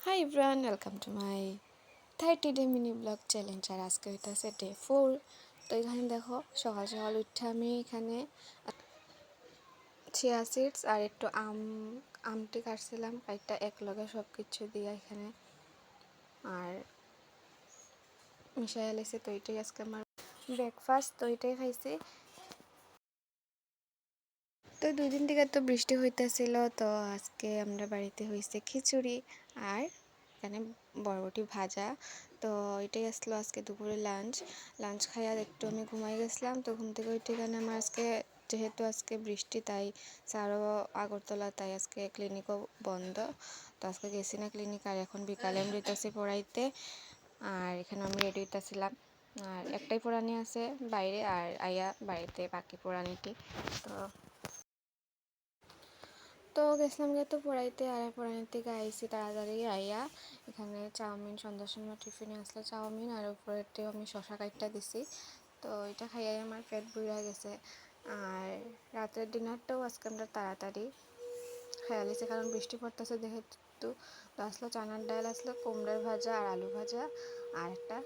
High everyone, welcome to my 30 day mini blog challenge. আর আজকে হইতেছে ডে 4। তো এখানে দেখো সকাল সকাল উঠে আমি এখানে চিয়া সিডস আর একটু আমটি কাটছিলাম, কাইটটা একলগে সব কিছু দিয়ে এখানে আর মিশাই আলাইছে। তো এটাই আজকে আমার ব্রেকফাস্ট। তো এটাই খাইছি। তো 2 দিন থেকে তো বৃষ্টি হইতেছিল, তো আজকে আমরা বাড়িতে হয়েছে খিচুড়ি আর এখানে বরবটি ভাজা। তো এটাই আসলো আজকে দুপুরে লাঞ্চ খাই আর একটু আমি ঘুমাই গেছিলাম। তো ঘুম থেকে উঠে এখানে আমার আজকে যেহেতু আজকে বৃষ্টি, তাই স্যারও আগরতলা, তাই আজকে ক্লিনিকও বন্ধ। তো আজকে গেছি না ক্লিনিক। আর এখন বিকালে আমি যেতেছি পড়াইতে। আর এখানে আমি রেডি হইতেছিলাম। আর একটাই পড়ানি আছে বাইরে, আর আইয়া বাড়িতে বাকি পড়ানিটি। তো গেছিলাম গিয়ে তো পড়াইতে, আর পড়াইতে থেকে আইসি তাড়াতাড়ি আইয়া এখানে চাউমিন, সন্ধ্যার সময় টিফিনে আসলো চাউমিন, আর উপরেতেও আমি শশা কাইটটা দিছি। তো এটা খাইয়াই আমার পেট ভরে গেছে। আর রাতের ডিনারটাও আজকে আমরা তাড়াতাড়ি খাইয়া লিছি, কারণ বৃষ্টি পড়তেছে যেহেতু। তো আসলো চানার ডাল, আসলো কুমড়ার ভাজা আর আলু ভাজা আর একটা